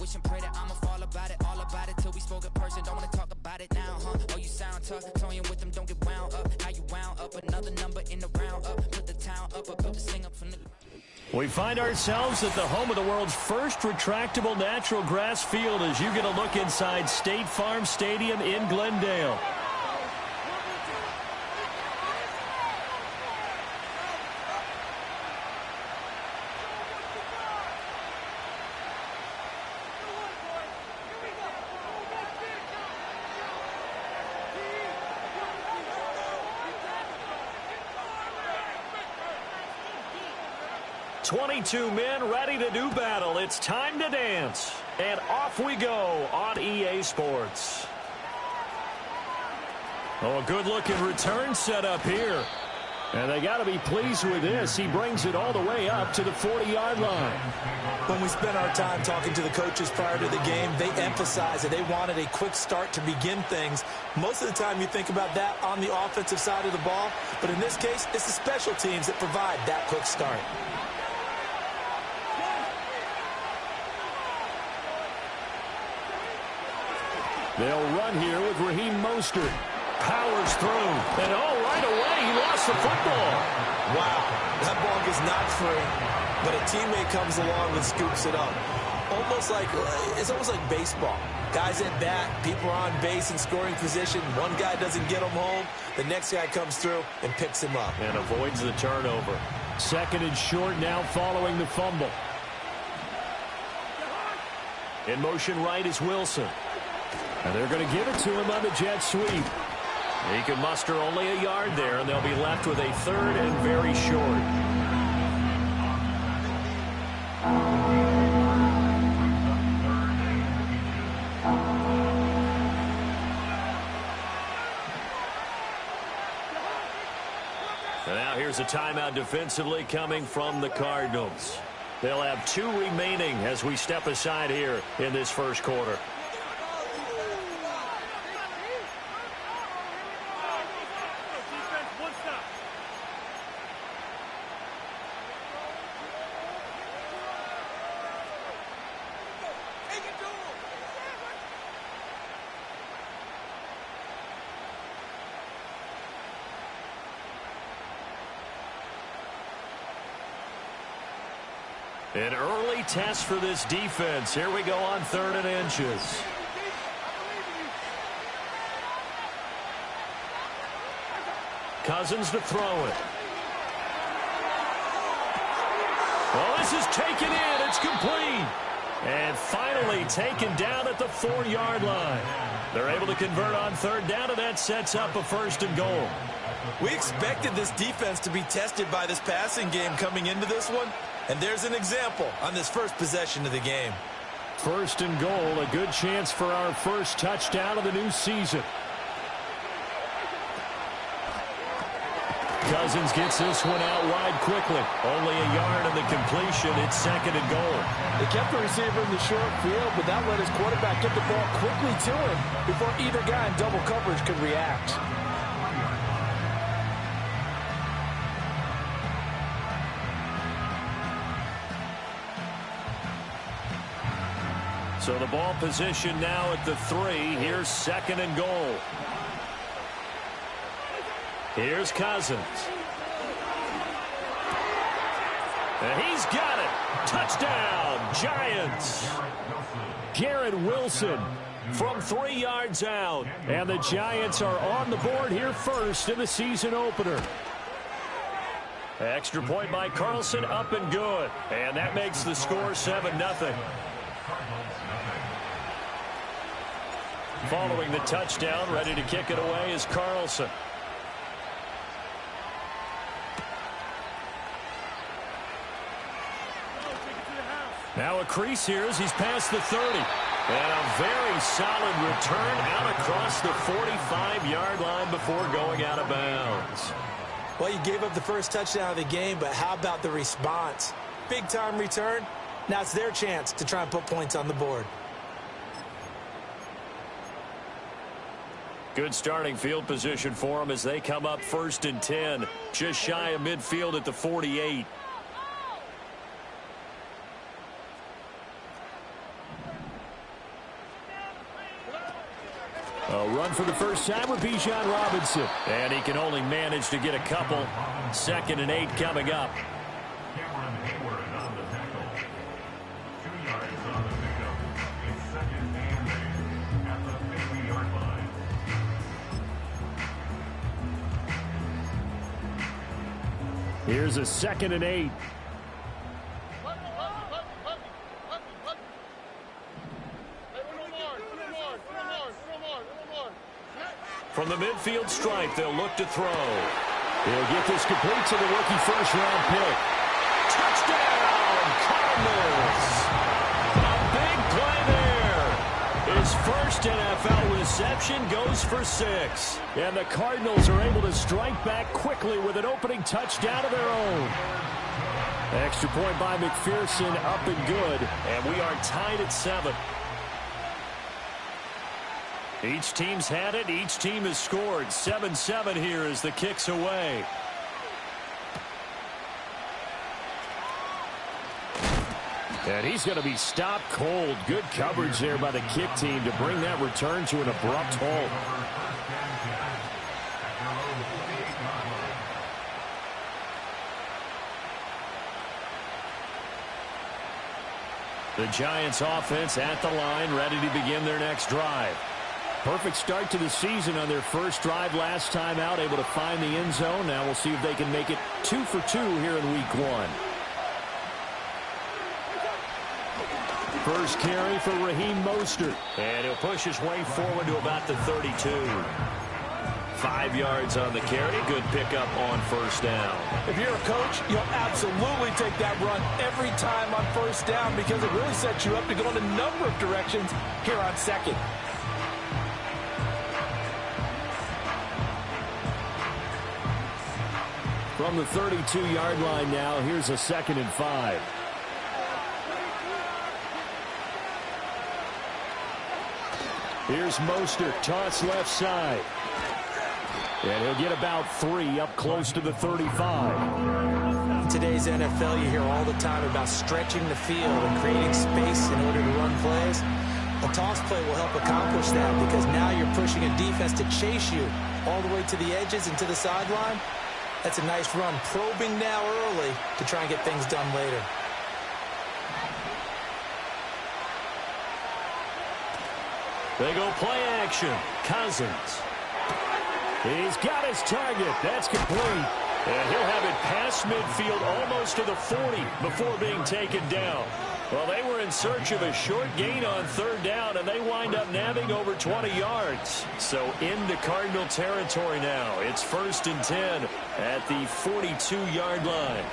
wish and pray that I'ma fall about it, all about it till we spoke in person. Don't wanna talk about it now, huh? Oh, you sound tough, toying with them, don't get wound up. How you wound up? Another number in the round up. Put the town up, I built this thing up from the... We find ourselves at the home of the world's first retractable natural grass field as you get a look inside State Farm Stadium in Glendale. "22 men ready to do battle. It's time to dance." And off we go on EA Sports. Oh, a good-looking return set up here. And they got to be pleased with this. He brings it all the way up to the 40-yard line. When we spent our time talking to the coaches prior to the game, they emphasized that they wanted a quick start to begin things. Most of the time you think about that on the offensive side of the ball, but in this case, it's the special teams that provide that quick start. They'll run here with Raheem Mostert. Powers through. And right away, he lost the football. Wow, that ball gets knocked free, but a teammate comes along and scoops it up. It's almost like baseball. Guys at bat, people are on base in scoring position. One guy doesn't get him home. The next guy comes through and picks him up. And avoids the turnover. Second and short now following the fumble. In motion right is Wilson. And they're going to give it to him on the jet sweep. He can muster only a yard there, and they'll be left with a third and very short. And now here's a timeout defensively coming from the Cardinals. They'll have 2 remaining as we step aside here in this first quarter. An early test for this defense. Here we go on 3rd and inches. Cousins to throw it. Well, this is taken in. It's complete. And finally taken down at the 4-yard line. They're able to convert on 3rd down, and that sets up a 1st and goal. We expected this defense to be tested by this passing game coming into this one. And there's an example on this first possession of the game. 1st and goal, a good chance for our first touchdown of the new season. Cousins gets this one out wide quickly. Only a yard on the completion. It's 2nd and goal. They kept the receiver in the short field, but that let his quarterback get the ball quickly to him before either guy in double coverage could react. So the ball position now at the 3. Here's 2nd and goal. Here's Cousins. And he's got it. Touchdown, Giants. Garrett Wilson from 3 yards out. And the Giants are on the board here first in the season opener. Extra point by Carlson, up and good. And that makes the score 7-0. Following the touchdown, ready to kick it away is Carlson. Now a crease here as he's past the 30. And a very solid return out across the 45-yard line before going out of bounds. Well, you gave up the first touchdown of the game, but how about the response? Big-time return. Now it's their chance to try and put points on the board. Good starting field position for them as they come up 1st and 10. Just shy of midfield at the 48. They'll run for the first time with Bijan Robinson. And he can only manage to get a couple. 2nd and 8 coming up. Here's a 2nd and 8. From the midfield stripe, they'll look to throw. He'll get this complete to the rookie first-round pick. Touchdown, Cardinals! A big play there. His first NFL reception goes for 6. And the Cardinals are able to strike back quickly with an opening touchdown of their own. Extra point by McPherson, up and good. And we are tied at 7. Each team's had it. Each team has scored. 7-7 here as the kick's away. And he's going to be stopped cold. Good coverage there by the kick team to bring that return to an abrupt halt. The Giants offense at the line, ready to begin their next drive. Perfect start to the season on their first drive last time out, able to find the end zone. Now we'll see if they can make it 2 for 2 here in week 1. First carry for Raheem Mostert. And he'll push his way forward to about the 32. 5 yards on the carry. Good pickup on first down. If you're a coach, you'll absolutely take that run every time on first down because it really sets you up to go in a number of directions here on second. From the 32-yard line now, here's a 2nd and 5. Here's Mostert, toss left side. And he'll get about 3 up close to the 35. In today's NFL, you hear all the time about stretching the field and creating space in order to run plays. A toss play will help accomplish that because now you're pushing a defense to chase you all the way to the edges and to the sideline. That's a nice run, probing now early to try and get things done later. They go play action. Cousins. He's got his target. That's complete. And he'll have it past midfield almost to the 40 before being taken down. Well, they were in search of a short gain on third down, and they wind up nabbing over 20 yards. So into Cardinal territory now. It's 1st and 10 at the 42-yard line.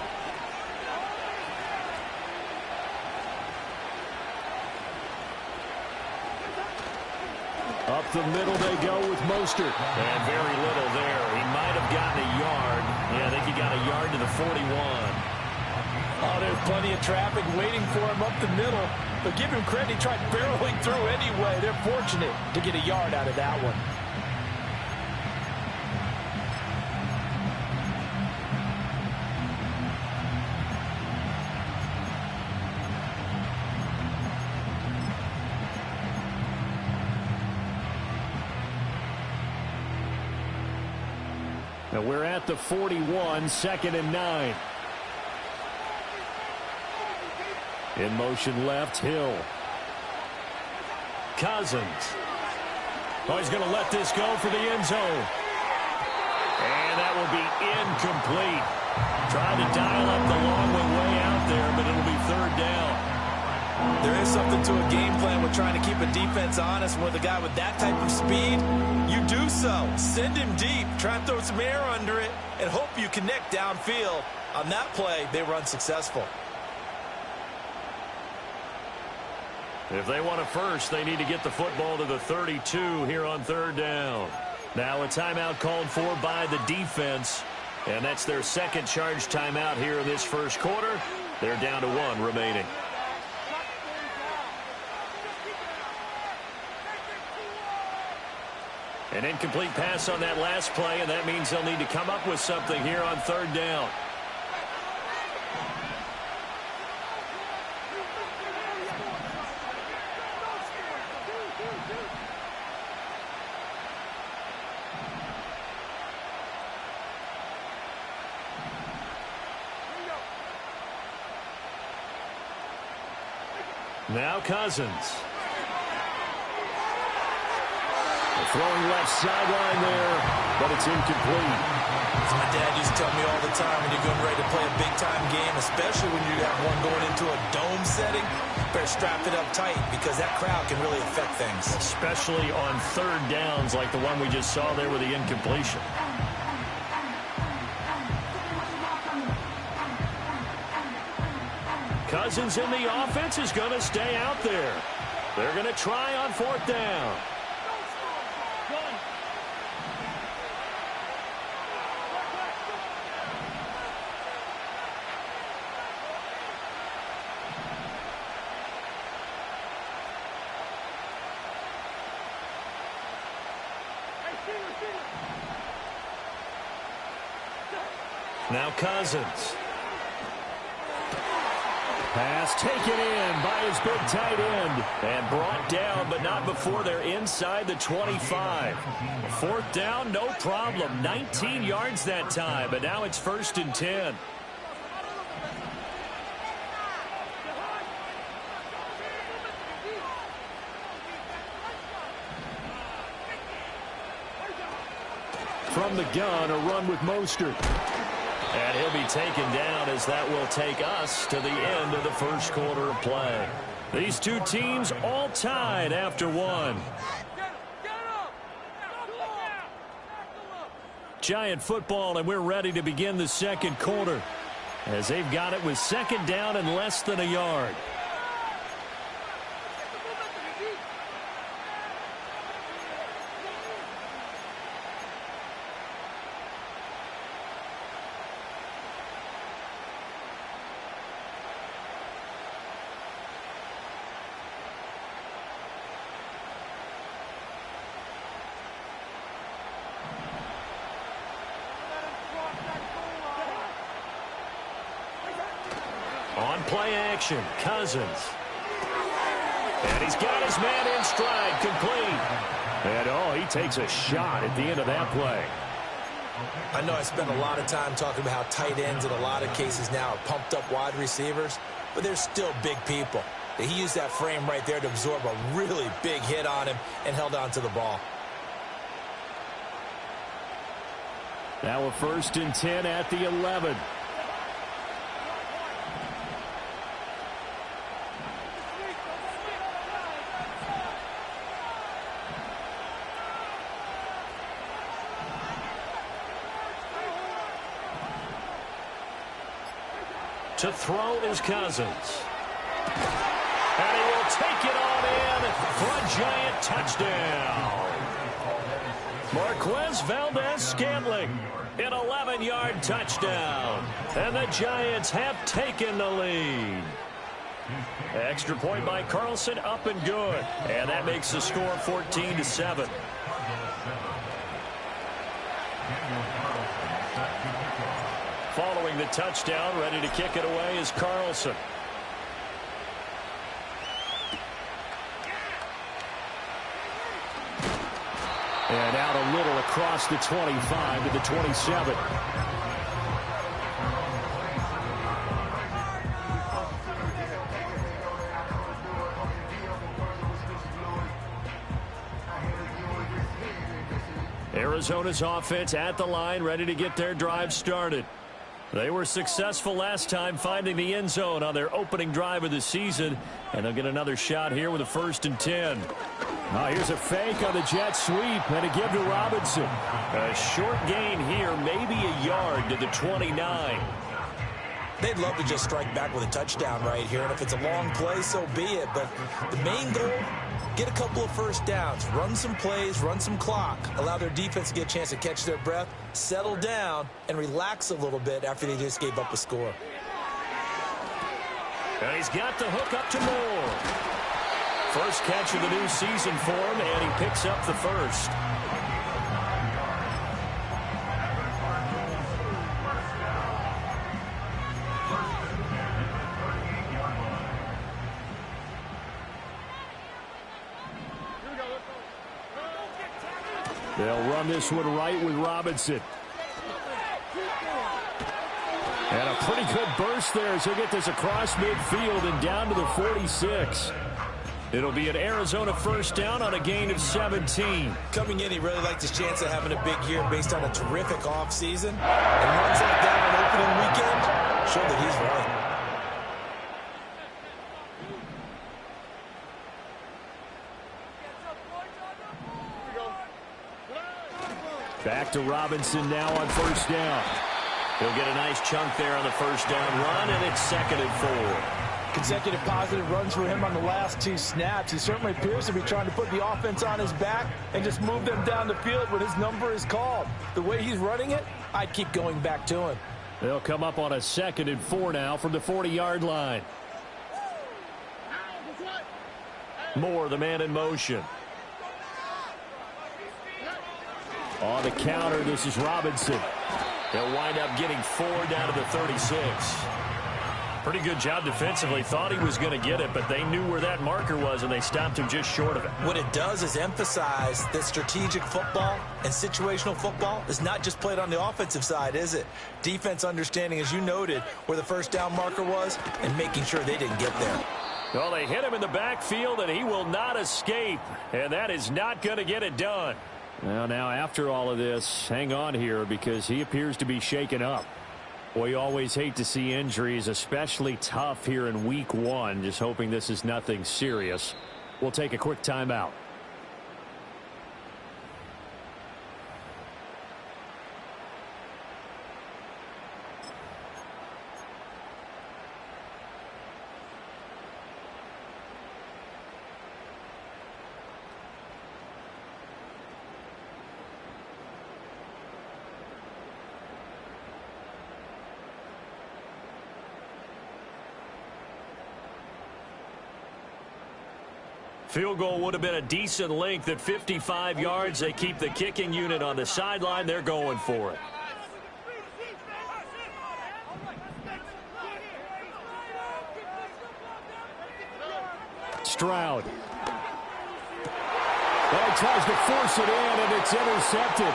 Up the middle they go with Mostert. And very little there. He might have gotten a yard. Yeah, I think he got a yard to the 41. Oh, there's plenty of traffic waiting for him up the middle. But give him credit, he tried barreling through anyway. They're fortunate to get a yard out of that one. Now we're at the 41, 2nd and 9. In motion left, Hill. Cousins. Oh, he's going to let this go for the end zone. And that will be incomplete. Trying to dial up the long way out there, but it'll be 3rd down. There is something to a game plan with trying to keep a defense honest. With a guy with that type of speed, you do so. Send him deep, try and throw some air under it, and hope you connect downfield. On that play, they run successful. If they want a first, they need to get the football to the 32 here on 3rd down. Now a timeout called for by the defense, and that's their 2nd charge timeout here in this first quarter. They're down to 1 remaining. An incomplete pass on that last play, and that means they'll need to come up with something here on 3rd down. Now Cousins. Throwing left sideline there, but it's incomplete. As my dad used to tell me all the time, when you're getting ready to play a big-time game, especially when you have one going into a dome setting, better strap it up tight because that crowd can really affect things. Especially on third downs like the one we just saw there with the incompletion. Cousins in the offense is going to stay out there. They're going to try on fourth down. Now Cousins. Pass taken in by his big tight end and brought down, but not before they're inside the 25. Fourth down, no problem. 19 yards that time, but now it's 1st and 10. From the gun, a run with Mostert. And he'll be taken down as that will take us to the end of the first quarter of play. These two teams all tied after one. Giant football, and we're ready to begin the second quarter as they've got it with second down and less than a yard. On play action, Cousins. And he's got his man in stride, complete. And oh, he takes a shot at the end of that play. I know I spend a lot of time talking about how tight ends in a lot of cases now are pumped up wide receivers, but they're still big people. He used that frame right there to absorb a really big hit on him and held on to the ball. Now a 1st and 10 at the 11. To throw is Cousins. And he will take it on in for a giant touchdown. Marquez Valdez-Scantling, an 11-yard touchdown. And the Giants have taken the lead. Extra point by Carlson, up and good. And that makes the score 14-7. Following the touchdown, ready to kick it away is Carlson. And out a little across the 25 to the 27. Arizona's offense at the line, ready to get their drive started. They were successful last time finding the end zone on their opening drive of the season, and they'll get another shot here with a 1st and 10. Here's a fake on the jet sweep and a give to Robinson. A short gain here, maybe a yard to the 29. They'd love to just strike back with a touchdown right here, and if it's a long play, so be it. But the main goal, get a couple of first downs, run some plays, run some clock, allow their defense to get a chance to catch their breath, settle down, and relax a little bit after they just gave up a score. And he's got the hook up to Moore. First catch of the new season for him, and he picks up the first. They'll run this one right with Robinson. And a pretty good burst there as he'll get this across midfield and down to the 46. It'll be an Arizona first down on a gain of 17. Coming in, he really liked his chance of having a big year based on a terrific offseason. And runs like that on opening weekend show that he's right. Back to Robinson now on first down. He'll get a nice chunk there on the first down run, and it's 2nd and 4. Consecutive positive runs for him on the last 2 snaps. He certainly appears to be trying to put the offense on his back and just move them down the field when his number is called. The way he's running it, I'd keep going back to him. They'll come up on a 2nd and 4 now from the 40-yard line. Moore, the man in motion. On the counter, this is Robinson. They'll wind up getting 4 down to the 36. Pretty good job defensively. Thought he was going to get it, but they knew where that marker was, and they stopped him just short of it. What it does is emphasize that strategic football and situational football is not just played on the offensive side, is it? Defense understanding, as you noted, where the first down marker was and making sure they didn't get there. Well, they hit him in the backfield, and he will not escape, and that is not going to get it done. Well, now after all of this, hang on here because he appears to be shaken up. Well, you always hate to see injuries, especially tough here in week 1. Just hoping this is nothing serious. We'll take a quick timeout. Field goal would have been a decent length at 55 yards. They keep the kicking unit on the sideline. They're going for it. Stroud. Well, he tries to force it in, and it's intercepted.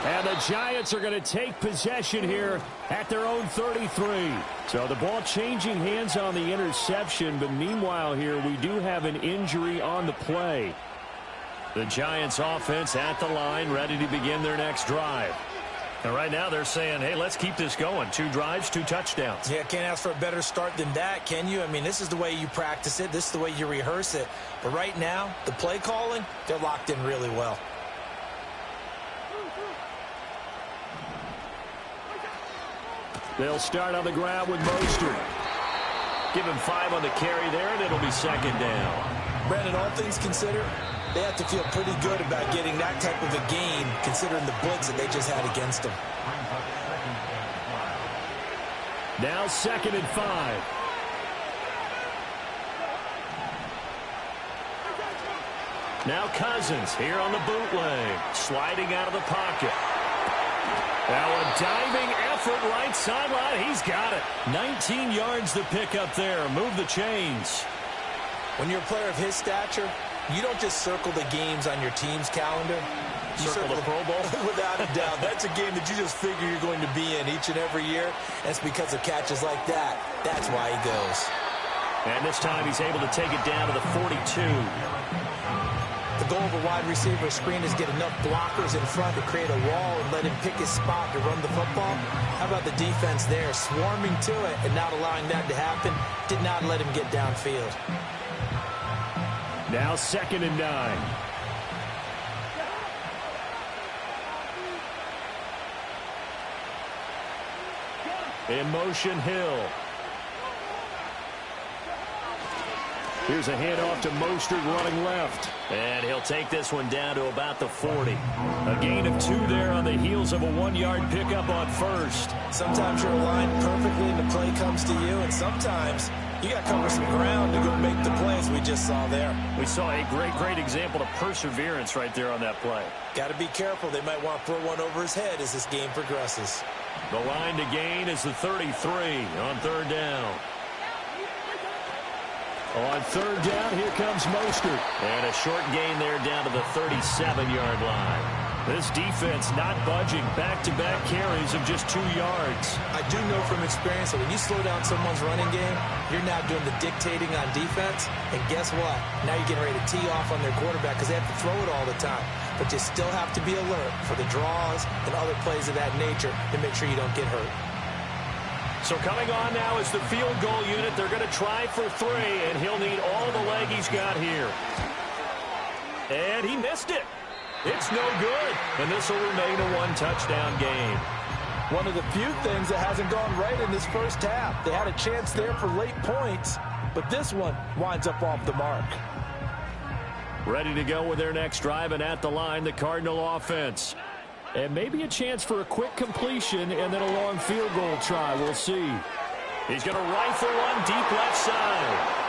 And the Giants are going to take possession here at their own 33. So the ball changing hands on the interception, but meanwhile here we do have an injury on the play. The Giants offense at the line, ready to begin their next drive. And right now they're saying, hey, let's keep this going. 2 drives, 2 touchdowns. Yeah, can't ask for a better start than that, can you? I mean, this is the way you practice it. This is the way you rehearse it. But right now, the play calling, they're locked in really well. They'll start on the ground with Mostert. Give him 5 on the carry there, and it'll be 2nd down. Brandon, all things considered, they have to feel pretty good about getting that type of a gain, considering the blitz that they just had against them. Now 2nd and 5. Now Cousins here on the bootleg, sliding out of the pocket. Now a diving effort right sideline. He's got it. 19 yards to pick up there. Move the chains. When you're a player of his stature, you don't just circle the games on your team's calendar. You circle the Pro Bowl? Without a doubt. That's a game that you just figure you're going to be in each and every year. And it's because of catches like that. That's why he goes. And this time he's able to take it down to the 42. The goal of a wide receiver screen is get enough blockers in front to create a wall and let him pick his spot to run the football. How about the defense there, swarming to it and not allowing that to happen? Did not let him get downfield. Now 2nd and 9. In motion, Hill. Here's a handoff to Mostert running left. And he'll take this one down to about the 40. A gain of 2 there on the heels of a 1-yard pickup on first. Sometimes you're aligned perfectly and the play comes to you, and sometimes you got to cover some ground to go make the plays we just saw there. We saw a great example of perseverance right there on that play. Got to be careful. They might want to throw one over his head as this game progresses. The line to gain is the 33 on 3rd down. On 3rd down, here comes Mostert. And a short gain there down to the 37-yard line. This defense not budging. Back-to-back carries of just 2 yards. I do know from experience that when you slow down someone's running game, you're now doing the dictating on defense. And guess what? Now you're getting ready to tee off on their quarterback because they have to throw it all the time. But you still have to be alert for the draws and other plays of that nature to make sure you don't get hurt. So coming on now is the field goal unit. They're going to try for 3, and he'll need all the leg he's got here. And he missed it. It's no good, and this will remain a 1-touchdown game. One of the few things that hasn't gone right in this first half. They had a chance there for late points, but this one winds up off the mark. Ready to go with their next drive, and at the line, the Cardinal offense. And maybe a chance for a quick completion and then a long field goal try. We'll see. He's going to rifle one deep left side.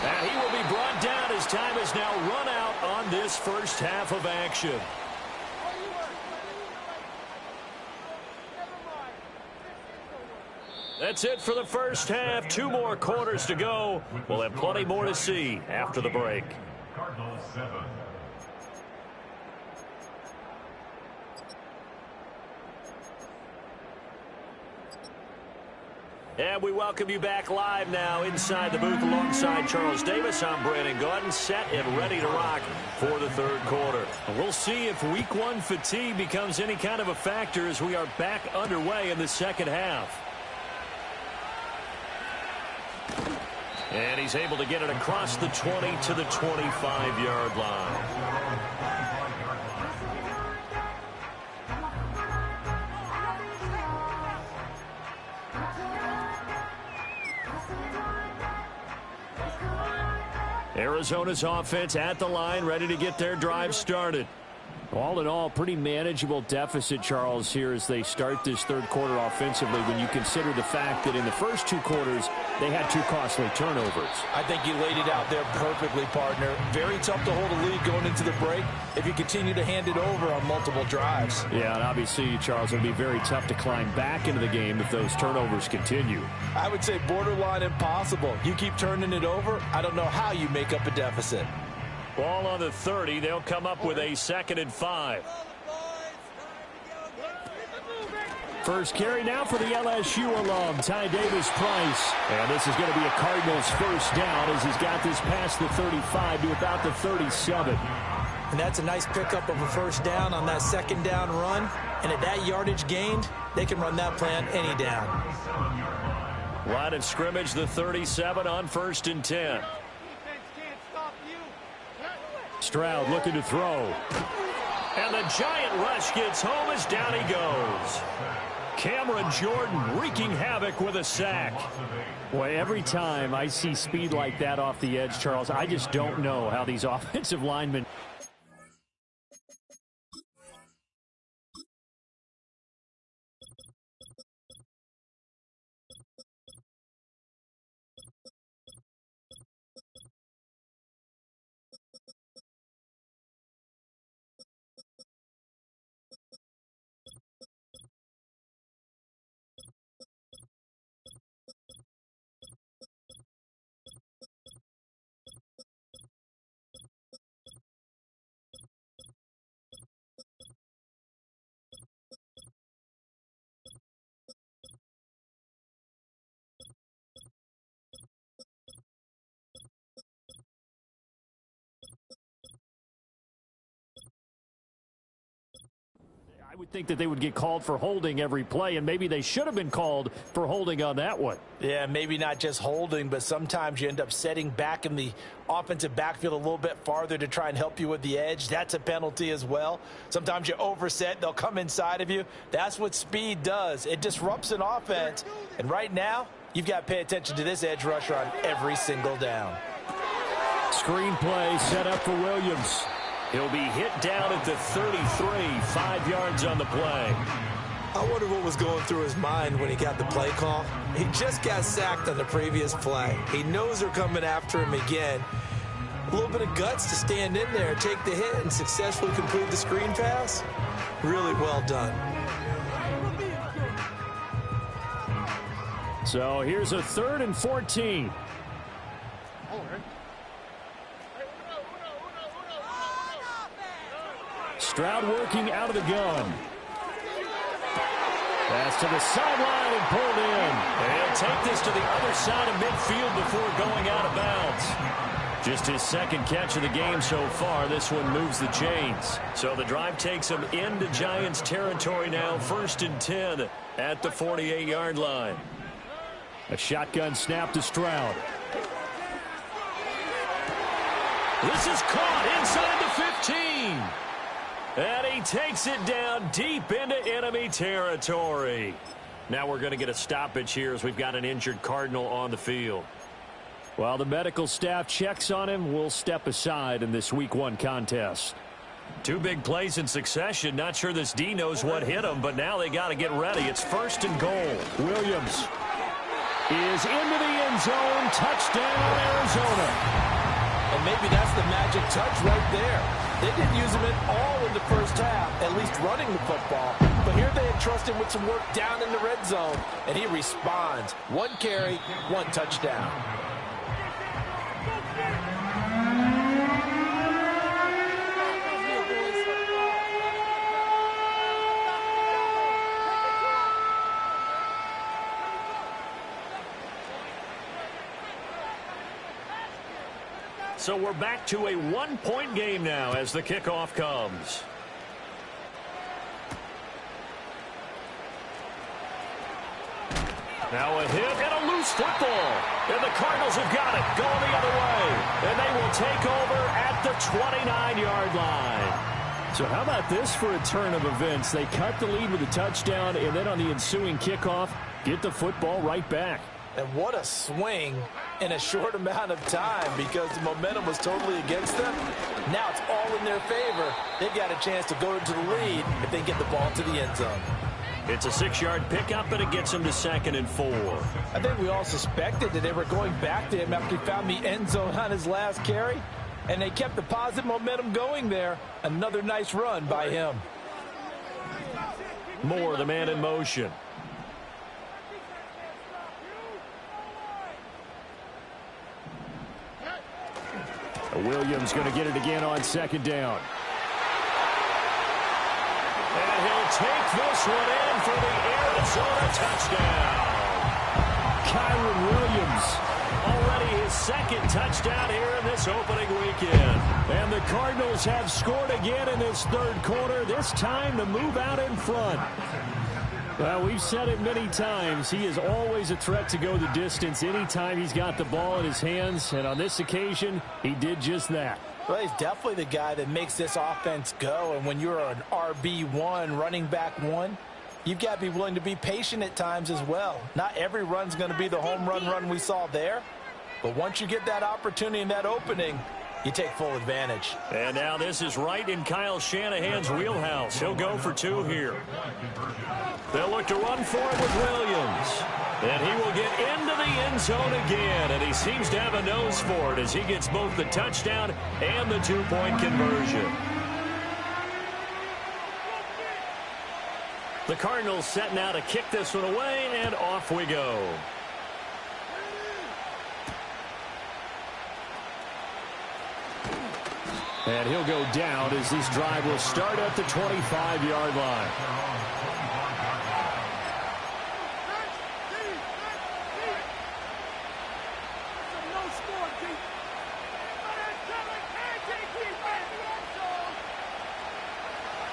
And he will be brought down as time has now run out on this first half of action. That's it for the first half. 2 more quarters to go. We'll have plenty more to see after the break. Cardinals 7. And we welcome you back live now inside the booth alongside Charles Davis. I'm Brandon Gordon, set and ready to rock for the third quarter. And we'll see if week 1 fatigue becomes any kind of a factor as we are back underway in the second half. And he's able to get it across the 20 to the 25-yard line. Arizona's offense at the line, ready to get their drive started. All in all, pretty manageable deficit, Charles, here as they start this third quarter offensively when you consider the fact that in the first 2 quarters, they had 2 costly turnovers. I think you laid it out there perfectly, partner. Very tough to hold a lead going into the break if you continue to hand it over on multiple drives. Yeah, and obviously, Charles, it'll be very tough to climb back into the game if those turnovers continue. I would say borderline impossible. You keep turning it over, I don't know how you make up a deficit. Ball on the 30. They'll come up with a 2nd and 5. First carry now for the LSU alum, Ty Davis-Price. And this is going to be a Cardinals first down as he's got this past the 35 to about the 37. And that's a nice pickup of a first down on that 2nd down run. And at that yardage gained, they can run that play on any down. Line of scrimmage, the 37 on 1st and 10. Stroud looking to throw. And the giant rush gets home as down he goes. Cameron Jordan wreaking havoc with a sack. Boy, every time I see speed like that off the edge, Charles, I just don't know how these offensive linemen... I would think that they would get called for holding every play, and maybe they should have been called for holding on that one. Yeah, maybe not just holding, but sometimes you end up setting back in the offensive backfield a little bit farther to try and help you with the edge. That's a penalty as well. Sometimes you overset, they'll come inside of you. That's what speed does. It disrupts an offense, and right now, you've got to pay attention to this edge rusher on every single down. Screen play set up for Williams. He'll be hit down at the 33, 5 yards on the play. I wonder what was going through his mind when he got the play call. He just got sacked on the previous play. He knows they're coming after him again. A little bit of guts to stand in there, take the hit, and successfully complete the screen pass. Really well done. So here's a 3rd and 14. Stroud working out of the gun. Pass to the sideline and pulled in. He'll take this to the other side of midfield before going out of bounds. Just his second catch of the game so far. This one moves the chains. So the drive takes him into Giants territory now. 1st and 10 at the 48-yard line. A shotgun snap to Stroud. This is caught inside the 15. And he takes it down deep into enemy territory. Now we're going to get a stoppage here as we've got an injured Cardinal on the field. While the medical staff checks on him, we'll step aside in this Week 1 contest. 2 big plays in succession. Not sure this D knows what hit him, but now they got to get ready. It's 1st and goal. Williams is into the end zone. Touchdown, Arizona. And maybe that's the magic touch right there. They didn't use him at all in the first half, at least running the football. But here they entrust him with some work down in the red zone, and he responds. 1 carry, 1 touchdown. So we're back to a 1-point game now as the kickoff comes. Now a hit and a loose football. And the Cardinals have got it going the other way. And they will take over at the 29-yard line. So how about this for a turn of events? They cut the lead with a touchdown, and then on the ensuing kickoff, get the football right back. And what a swing in a short amount of time, because the momentum was totally against them. Now it's all in their favor. They've got a chance to go into the lead if they get the ball to the end zone. It's a 6-yard pickup, and it gets him to 2nd and 4. I think we all suspected that they were going back to him after he found the end zone on his last carry, and they kept the positive momentum going there. Another nice run by him. Moore, the man in motion. Williams going to get it again on 2nd down. And he'll take this one in for the Arizona touchdown. Kyron Williams, already his 2nd touchdown here in this opening weekend. And the Cardinals have scored again in this 3rd quarter, this time to move out in front. Well, we've said it many times. He is always a threat to go the distance anytime he's got the ball in his hands. And on this occasion, he did just that. Well, he's definitely the guy that makes this offense go. And when you're an RB1, running back 1, you've got to be willing to be patient at times as well. Not every run's going to be the home run we saw there. But once you get that opportunity and that opening, you take full advantage. And now this is right in Kyle Shanahan's wheelhouse. He'll go for 2 here. They'll look to run for it with Williams. And he will get into the end zone again. And he seems to have a nose for it as he gets both the touchdown and the 2-point conversion. The Cardinals set now to kick this one away, and off we go. And he'll go down as this drive will start at the 25-yard line.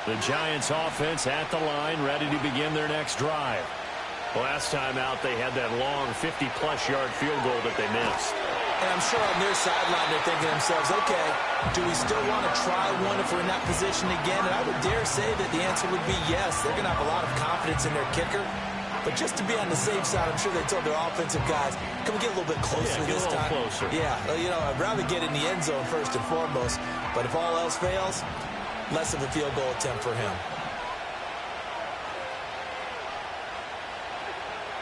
The Giants offense at the line, ready to begin their next drive. Last time out, they had that long 50-plus yard field goal that they missed. And I'm sure on their sideline they're thinking to themselves, okay, do we still want to try one if we're in that position again? And I would dare say that the answer would be yes. They're going to have a lot of confidence in their kicker. But just to be on the safe side, I'm sure they told their offensive guys, can we get a little bit closer this time? Closer. Yeah, you know, I'd rather get in the end zone first and foremost. But if all else fails, less of a field goal attempt for him.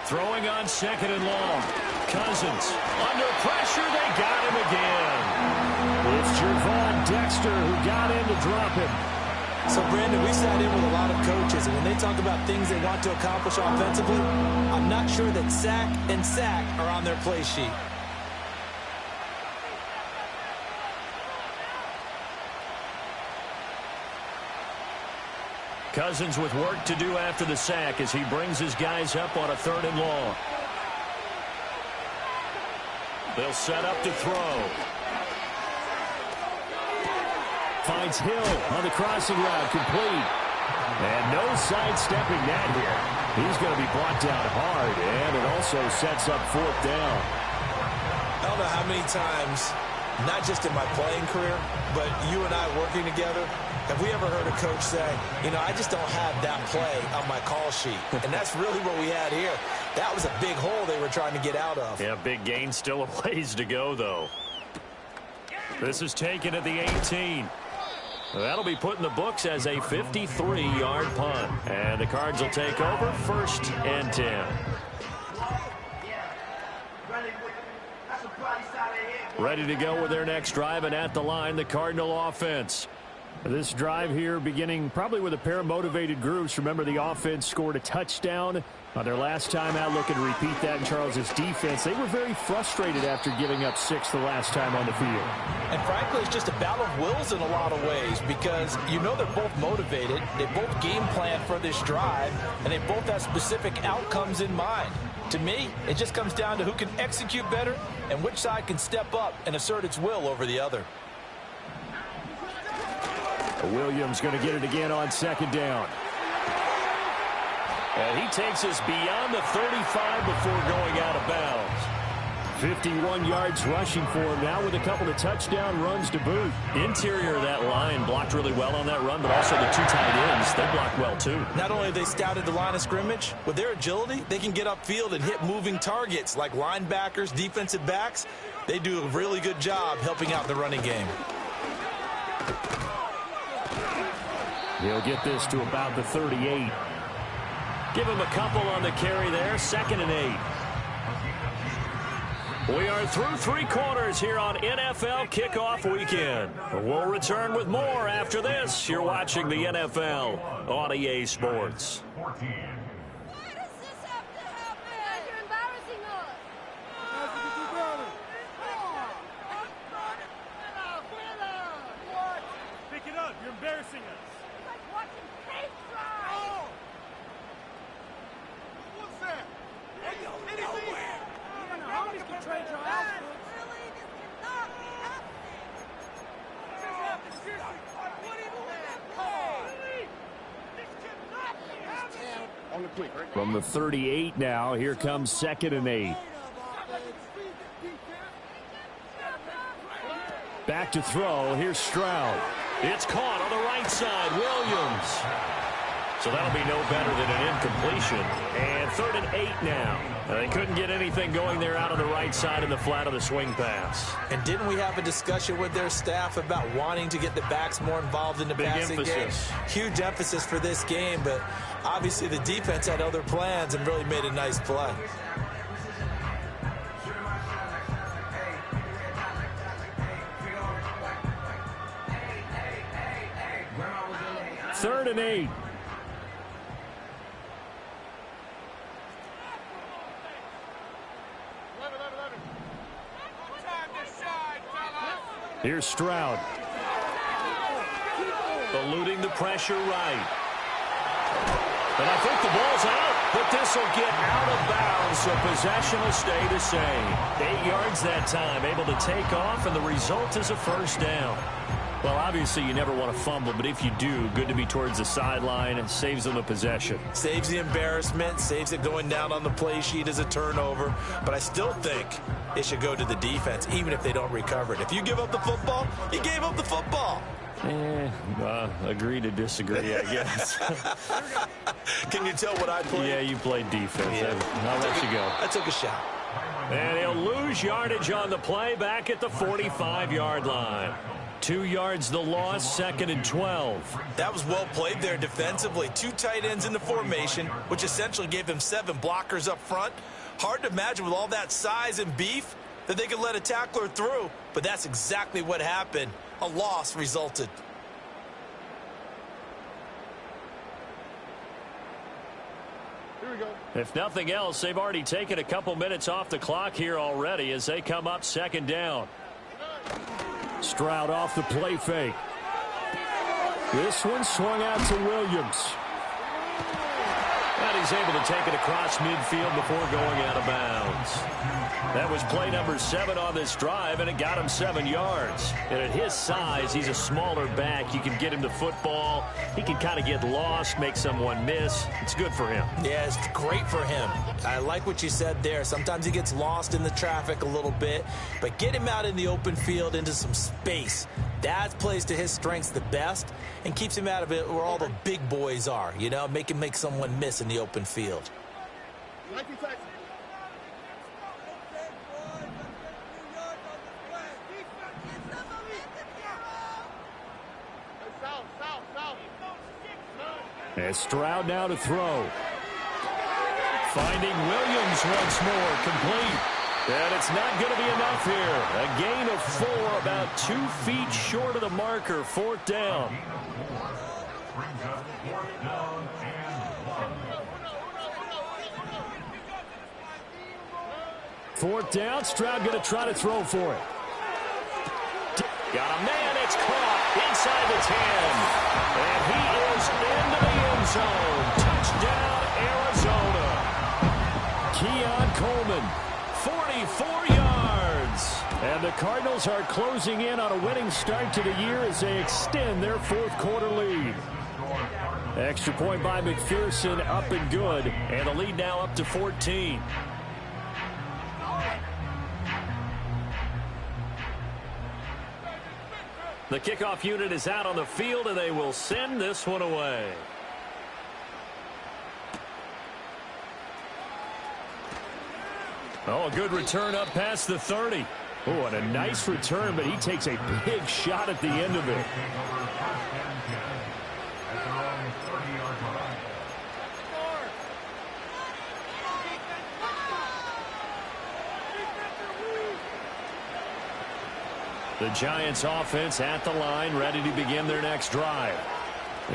Throwing on 2nd and long. Cousins under pressure. They got him again. It's Gervon Dexter who got in to drop him. So, Brandon, we sat in with a lot of coaches, and when they talk about things they want to accomplish offensively, I'm not sure that sack and sack are on their play sheet. Cousins with work to do after the sack as he brings his guys up on a 3rd and long. They'll set up to throw. Finds Hill on the crossing route, complete. And no sidestepping that here. He's going to be brought down hard, and it also sets up 4th down. I don't know how many times, not just in my playing career, but you and I working together, have we ever heard a coach say, you know, I just don't have that play on my call sheet. And that's really what we had here. That was a big hole they were trying to get out of. Yeah, big gain, still a ways to go, though. This is taken at the 18. That'll be put in the books as a 53-yard punt. And the Cards will take over 1st and 10. Ready to go with their next drive, and at the line, the Cardinal offense. This drive here beginning probably with a pair of motivated groups. Remember, the offense scored a touchdown on their last time out. Looking to repeat that in Charles's defense. They were very frustrated after giving up 6 the last time on the field. And frankly, it's just a battle of wills in a lot of ways because you know they're both motivated. They both game plan for this drive, and they both have specific outcomes in mind. To me, it just comes down to who can execute better and which side can step up and assert its will over the other. Williams going to get it again on 2nd down. And he takes us beyond the 35 before going out of bounds. 51 yards rushing for him now with a couple of touchdown runs to boot. Interior of that line blocked really well on that run, but also the 2 tight ends, they blocked well too. Not only have they scouted the line of scrimmage, with their agility, they can get upfield and hit moving targets like linebackers, defensive backs. They do a really good job helping out the running game. He'll get this to about the 38. Give him a couple on the carry there. 2nd and 8. We are through 3 quarters here on NFL Kickoff Weekend. We'll return with more after this. You're watching the NFL on EA Sports. Why does this have to happen? You're embarrassing us. What? Pick it up. You're embarrassing us. It's like watching paint dry. Oh! What's that? Nowhere. How many can trade your outfits? Really? This cannot be happening. On the quick, right? From the 38 now, here comes 2nd and 8. Back to throw. Here's Stroud. It's caught on the right side. Williams. So that'll be no better than an incompletion. And 3rd and 8 now. They couldn't get anything going there out on the right side in the flat of the swing pass. And didn't we have a discussion with their staff about wanting to get the backs more involved in the passing game? Huge emphasis for this game, but obviously the defense had other plans and really made a nice play. Third and 8. Here's Stroud. Eluding the pressure right. And I think the ball's out, but this will get out of bounds, so possession will stay the same. 8 yards that time, able to take off, and the result is a 1st down. Well, obviously, you never want to fumble, but if you do, good to be towards the sideline. It saves them the possession. Saves the embarrassment, saves it going down on the play sheet as a turnover. But I still think it should go to the defense, even if they don't recover it. If you give up the football, you gave up the football. Agree to disagree, I guess. Can you tell what I played? Yeah, you played defense. Yeah. I'll let you go. I took a shot. And he'll lose yardage on the play back at the 45-yard line. 2 yards the loss, 2nd and 12. That was well played there defensively. 2 tight ends in the formation, which essentially gave them 7 blockers up front. Hard to imagine with all that size and beef that they could let a tackler through, but that's exactly what happened. A loss resulted. Here we go. If nothing else, they've already taken a couple minutes off the clock here already as they come up 2nd down. Stroud off the play fake. This one swung out to Williams. And he's able to take it across midfield before going out of bounds. That was play number 7 on this drive, and it got him 7 yards. And at his size, he's a smaller back. You can get him the football. He can kind of get lost, make someone miss. It's good for him. Yeah, it's great for him. I like what you said there. Sometimes he gets lost in the traffic a little bit, but get him out in the open field into some space. That plays to his strengths the best and keeps him out of it where all the big boys are, you know, make him make someone miss in the open field. And Stroud now to throw. Finding Williams once more, complete. And it's not going to be enough here. A gain of 4, about 2 feet short of the marker, 4th down. Fourth down, Stroud going to try to throw for it. Got a man, it's caught inside the 10. And he is into the end zone. Touchdown, Arizona. Keon Coleman, 44 yards. And the Cardinals are closing in on a winning start to the year as they extend their 4th quarter lead. Extra point by McPherson, up and good. And the lead now up to 14. The kickoff unit is out on the field, and they will send this one away. Oh, a good return up past the 30. Oh, and a nice return, but he takes a big shot at the end of it. The Giants offense at the line, ready to begin their next drive.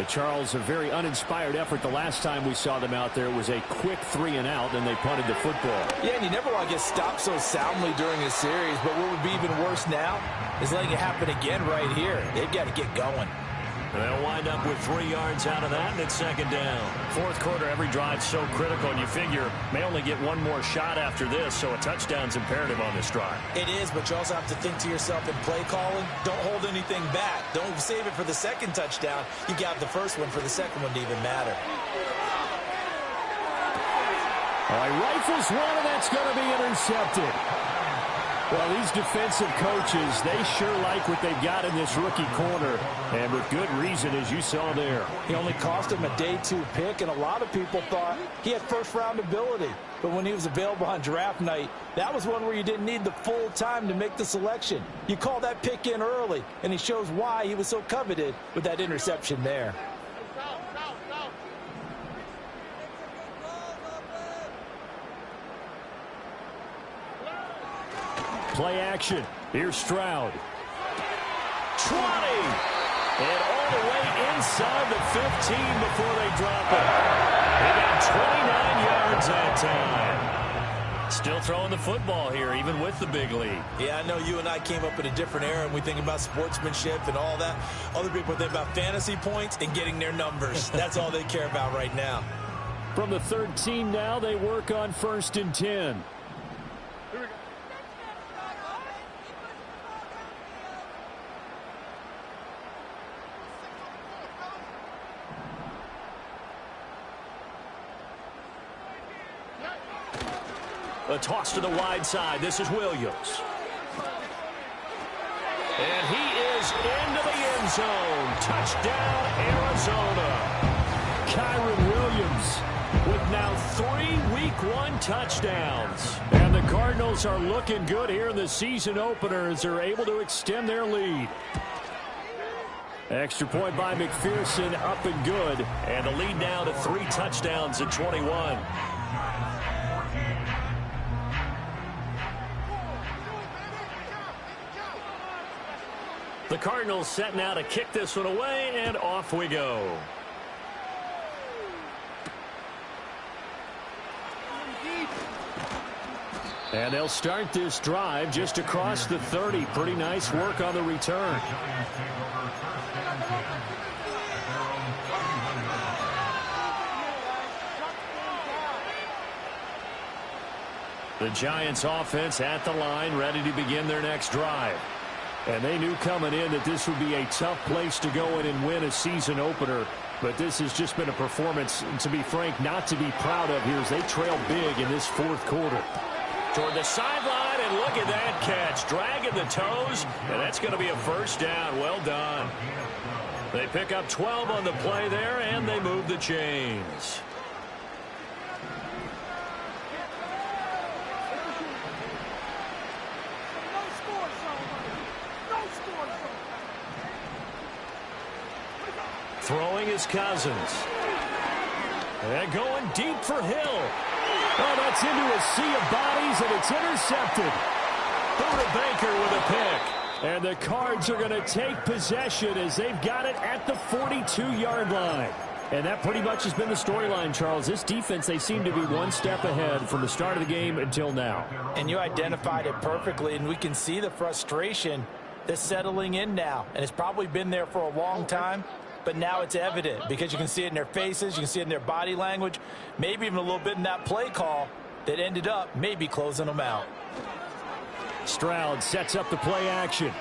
Charles, a very uninspired effort the last time we saw them out there. It was a quick 3 and out, and they punted the football. Yeah, and you never want to get stopped so soundly during a series, but what would be even worse now is letting it happen again right here. They've got to get going. They'll wind up with 3 yards out of that, and it's 2nd down. 4th quarter, every drive's so critical, and you figure may only get one more shot after this, so a touchdown's imperative on this drive. It is, but you also have to think to yourself in play calling, don't hold anything back. Don't save it for the second touchdown. You got the first one for the second one to even matter. All right, rifles one, and that's going to be intercepted. Well, these defensive coaches, they sure like what they've got in this rookie corner, and with good reason, as you saw there. He only cost him a day 2 pick, and a lot of people thought he had first-round ability. But when he was available on draft night, that was one where you didn't need the full time to make the selection. You call that pick in early, and he shows why he was so coveted with that interception there. Play action. Here's Stroud. 20. And all the way inside the 15 before they drop it. They got 29 yards that time. Still throwing the football here, even with the big lead. Yeah, I know you and I came up in a different era, and we think about sportsmanship and all that. Other people think about fantasy points and getting their numbers. That's all they care about right now. From the 13 now, they work on 1st and 10. A toss to the wide side. This is Williams. And he is into the end zone. Touchdown, Arizona. Kyron Williams with now 3 Week 1 touchdowns. And the Cardinals are looking good here in the season opener as they're able to extend their lead. Extra point by McPherson, up and good. And the lead now to 3 touchdowns at 21. The Cardinals set now to kick this one away, and off we go. And they'll start this drive just across the 30. Pretty nice work on the return. The Giants offense at the line, ready to begin their next drive. And they knew coming in that this would be a tough place to go in and win a season opener. But this has just been a performance, to be frank, not to be proud of here as they trail big in this fourth quarter. Toward the sideline, and look at that catch. Dragging the toes, and that's going to be a first down. Well done. They pick up 12 on the play there, and they move the chains. Throwing is Cousins. And going deep for Hill. Oh, that's into a sea of bodies, and it's intercepted. Buda Baker with a pick. And the Cards are going to take possession as they've got it at the 42-yard line. And that pretty much has been the storyline, Charles. This defense, they seem to be one step ahead from the start of the game until now. And you identified it perfectly, and we can see the frustration that's settling in now. And it's probably been there for a long time. But now it's evident because you can see it in their faces, you can see it in their body language, maybe even a little bit in that play call that ended up maybe closing them out. Stroud sets up the play action.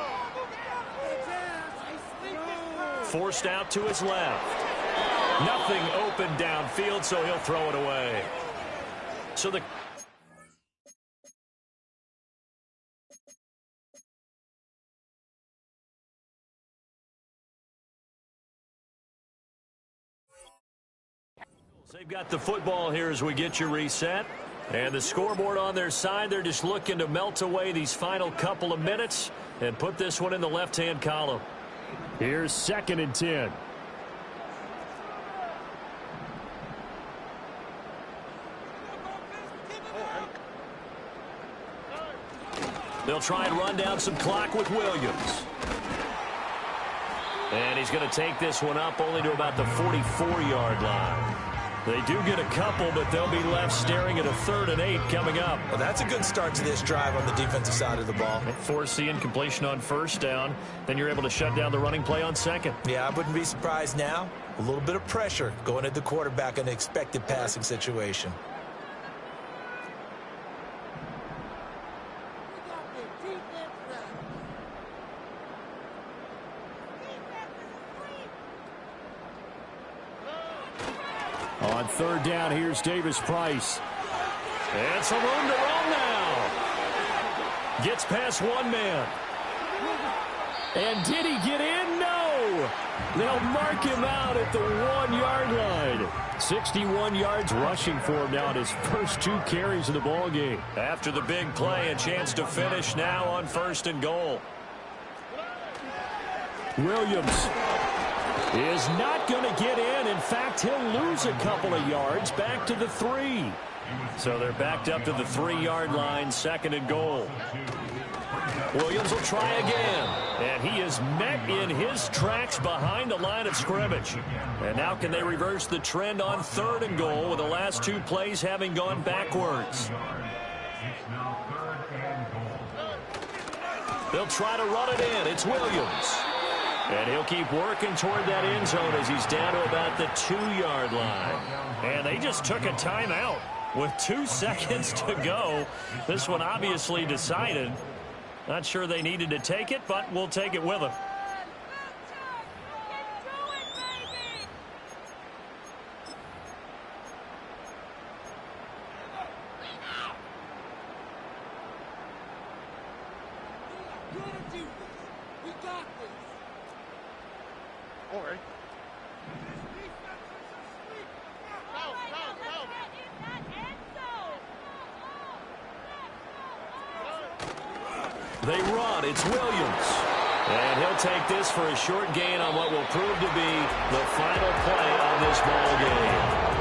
Forced out to his left. Nothing open downfield, so he'll throw it away. So the they've got the football here as we get you reset. And the scoreboard on their side, they're just looking to melt away these final couple of minutes and put this one in the left-hand column. Here's 2nd and 10. They'll try and run down some clock with Williams. And he's going to take this one up only to about the 44-yard line. They do get a couple, but they'll be left staring at a 3rd and 8 coming up. Well, that's a good start to this drive on the defensive side of the ball. Force the incompletion on 1st down. Then you're able to shut down the running play on 2nd. Yeah, I wouldn't be surprised now. A little bit of pressure going at the quarterback in an expected passing situation. On 3rd down, here's Davis Price. And some room to run now. Gets past one man. And did he get in? No. They'll mark him out at the 1-yard line. 61 yards rushing for him now in his first 2 carries of the ball game. After the big play, a chance to finish now on 1st and goal. Williams is not going to get in. In fact, he'll lose a couple of yards back to the 3. So they're backed up to the 3-yard line, 2nd and goal. Williams will try again. And he is met in his tracks behind the line of scrimmage. And now can they reverse the trend on 3rd and goal with the last 2 plays having gone backwards? They'll try to run it in. It's Williams. And he'll keep working toward that end zone as he's down to about the 2-yard line. And they just took a timeout with 2 seconds to go. This one obviously decided. Not sure they needed to take it, but we'll take it with them. They run. It's Williams. And he'll take this for a short gain on what will prove to be the final play of this ball game.